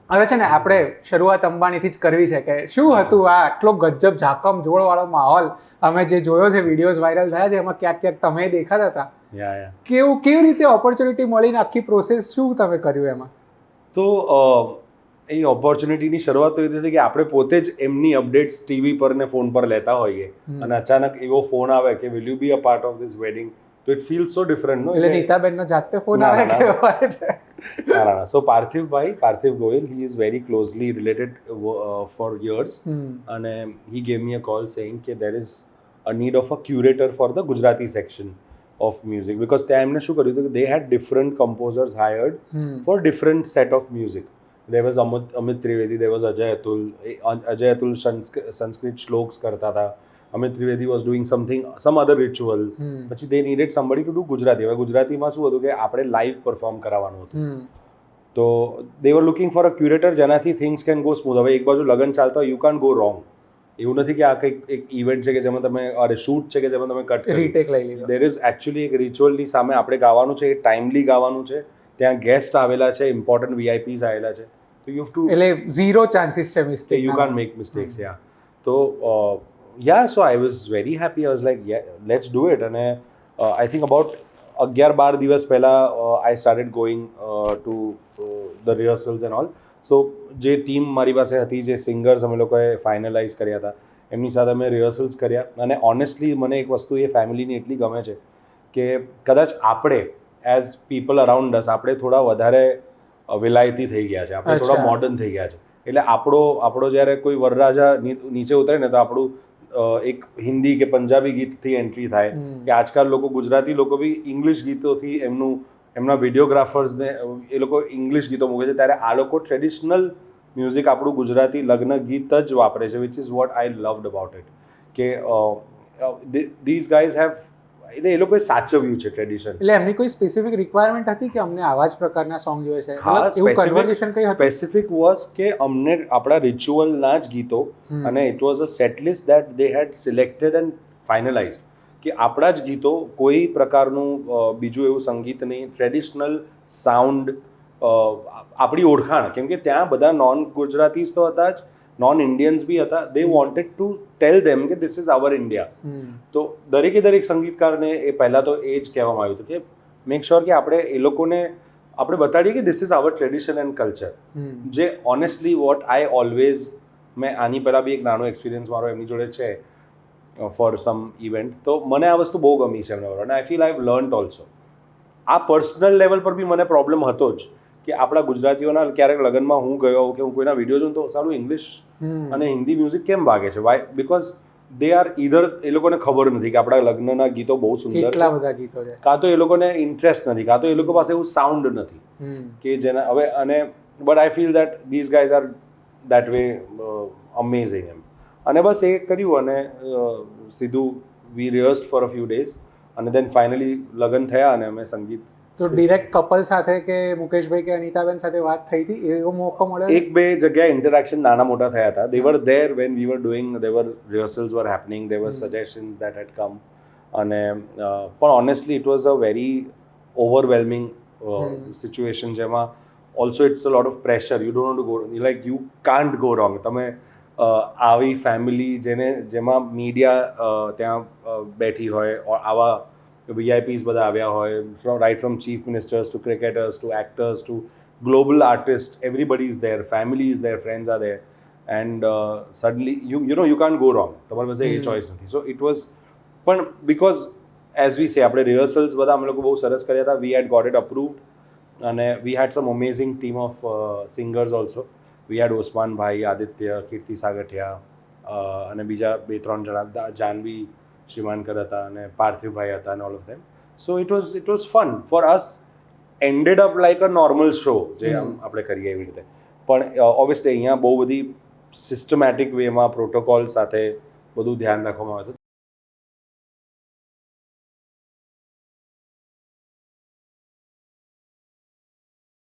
હવે છે ને આપણે શરૂઆત અંબાણીથી જ કરવી છે કે શું હતું આ આટલો ગજબ ઝાકમ જોડવાળો માહોલ અમે જે જોયો છે વિડીયોઝ વાયરલ થયા છે એમાં ક્યાંક ક્યાંક તમે દેખાતા હતા કેવી રીતે ઓપોર્ચ્યુનિટી મળીને આખી પ્રોસેસ શું તમે કર્યું એમાં? તો એ ઓપોર્ચ્યુનિટીની શરૂઆત તો એ હતી કે આપણે પોતે જ એમની અપડેટ્સ ટીવી પર ને ફોન પર લેતા હોઈએ અને અચાનક એવો ફોન આવે કે will you be a part of this wedding, તો ઇટ ફીલ સો ડિફરન્ટ. એટલે નીતાબેનનો જાતે ફોન આવે કે હોય છે? ના. સો પાર્થિવ Goyal, he is very closely related for years, અને he gave me a call saying કે there is a need of a curator for the Gujarati section of music, because ત્યાં એમને શું કર્યું હતું કે they had different composers hired for different set of music. There was Amit Trivedi, there was Ajay Atul Sanskrit shloks કરતા હતા. Amit Trivedi was doing some other ritual. પછી they needed somebody to do Gujarati. હવે ગુજરાતીમાં શું હતું કે આપણે live perform કરાવવાનું હતું, તો they were looking for a curator જેનાથી things can go smooth. હવે એક બાજુ લગન ચાલતા હોય, you can't go wrong. એવું નથી કે આ કંઈક એક ઇવેન્ટ છે કે જેમાં તમે શૂટ છે કે જેમાં તમે કટ રીટેક લઈ લીધો. દેર ઇઝ એકચ્યુઅલી એક રિચ્યુઅલની સામે આપણે ગાવાનું છે, એ ટાઈમલી ગાવાનું છે, ત્યાં ગેસ્ટ આવેલા છે, ઇમ્પોર્ટન્ટ વીઆઈપીઝ આવેલા છે, તો યુ હેવ ટુ, એટલે ઝીરો ચાન્સીસ છે mistake, you can't make mistakes. Yeah તો so I was very happy. I was like let's do it. અને આઈ થિંક અબાઉટ 11-12 દિવસ પહેલાં I started going to the rehearsals and all. So જે team મારી પાસે હતી, જે સિંગર્સ અમે લોકોએ ફાઇનલાઇઝ કર્યા હતા, એમની સાથે અમે રિહર્સલ્સ કર્યા. અને ઓનેસ્ટલી મને એક વસ્તુ એ ફેમિલીની એટલી ગમે છે કે કદાચ આપણે એઝ પીપલ અરાઉન્ડ અસ આપણે થોડા વધારે વિલાયતી થઈ ગયા છે, આપણે થોડા મોડર્ન થઈ ગયા છે. એટલે આપણો જ્યારે કોઈ વરરાજા નીચે ઉતરે ને તો આપણું એક હિન્દી કે પંજાબી ગીતથી એન્ટ્રી થાય, કે આજકાલ લોકો ગુજરાતી લોકો બી ઇંગ્લિશ ગીતોથી એમના વિડીયોગ્રાફર્સને એ લોકો ઇંગ્લિશ ગીતો મૂકે છે, ત્યારે આ લોકો ટ્રેડિશનલ મ્યુઝિક આપણું ગુજરાતી લગ્ન ગીત જ વાપરે છે, which is what I loved about it. કે ધીઝ ગાઈઝ હેવ, એટલે એ લોકોએ સાચવ્યું છે ટ્રેડિશન. એટલે એમની કોઈ સ્પેસિફિક રિક્વાયરમેન્ટ હતી કે અમને આવા જ પ્રકારના સોંગ જોઈએ છે? હા, એવું કન્વર્ઝેશન કઈ હતું? સ્પેસિફિક વોઝ કે અમને આપણા રિચ્યુઅલના જ ગીતો, અને it was a set list that they had selected and finalise, કે આપણા જ ગીતો, કોઈ પ્રકારનું બીજું એવું સંગીત નહીં, ટ્રેડિશનલ સાઉન્ડ, આપણી ઓળખાણ. કેમ કે ત્યાં બધા નોન ગુજરાતીઝ તો હતા જ, નોન ઇન્ડિયન્સ બી હતા. દે વોન્ટેડ ટુ ટેલ ધેમ કે ધીસ ઇઝ અવર ઇન્ડિયા. તો દરેક સંગીતકારને એ પહેલાં તો એ જ કહેવામાં આવ્યું હતું કે મેક શ્યોર કે આપણે એ લોકોને આપણે બતાડીએ કે this is our tradition and culture. જે ઓનેસ્ટલી વોટ આઈ ઓલવેઝ, મેં આની પહેલાં બી એક નાનો એક્સપિરિયન્સ મારો એમની જોડે છે ફોર સમ ઇવેન્ટ, તો મને આ વસ્તુ બહુ ગમી છે એમના. અને I feel I have learned also. આ પર્સનલ લેવલ પર બી મને પ્રોબ્લેમ હતો જ કે આપણા ગુજરાતીઓના ક્યારેક લગ્નમાં હું ગયો કે હું કોઈના વિડીયો જોઉં તો સારું ઇંગ્લિશ અને હિન્દી મ્યુઝિક કેમ વાગે છે? Why? Because they are either, એ લોકોને ખબર નથી કે આપણા લગ્નના ગીતો બહુ સુંદર, કેટલા બધા ગીતો છે, કાં તો એ લોકોને ઇન્ટરેસ્ટ નથી, કાં તો એ લોકો પાસે એવું સાઉન્ડ નથી કે જેના હવે. અને but I feel that these guys are that way amazing એમ. અને બસ એ કર્યું અને સીધું we rehearsed for a few days, અને દેન ફાઇનલી લગ્ન થયા અને અમે સંગીત. તો ડિરેક્ટ કપલ સાથે કે મુકેશભાઈ કે અનિતાબેન સાથે વાત થઈ હતી? એવો મોકો મળ્યો? 1-2 જગ્યાએ ઇન્ટરેક્શન નાના મોટા થયા હતા. They were there when we were doing, they were rehearsals were happening, they were suggestions that had come. અને પણ honestly it was a very overwhelming situation, જેમાં also it's a lot of pressure. You don't want to go, like you can't go wrong. તમે આવી family જેમાં media ત્યાં બેઠી હોય, આવા VIPs બધા આવ્યા હોય, right from chief ministers to cricketers to actors to global artists, everybody is there, family is there, friends are there, and suddenly you can't go wrong. તમારી પાસે એ ચોઇસ નથી. So it was, પણ because as we say, આપણે rehearsals બધા અમે લોકો બહુ સરસ કર્યા હતા. We had got it approved, અને we had some amazing team of singers also. We had Osman ભાઈ, આદિત્ય, કીર્તિ સાગઠિયા, અને બીજા 2-3 જણા, જાનવી શ્રીમાનકર હતા અને પાર્થિવભાઈ હતા, અને all of them. So it was fun for us. Ended up like a normal show જે આપણે કરીએ એવી રીતે. પણ ઓબ્વિયસલી અહીંયા બહુ બધી સિસ્ટમેટિક વેમાં પ્રોટોકોલ સાથે બધું ધ્યાન રાખવામાં આવે છે.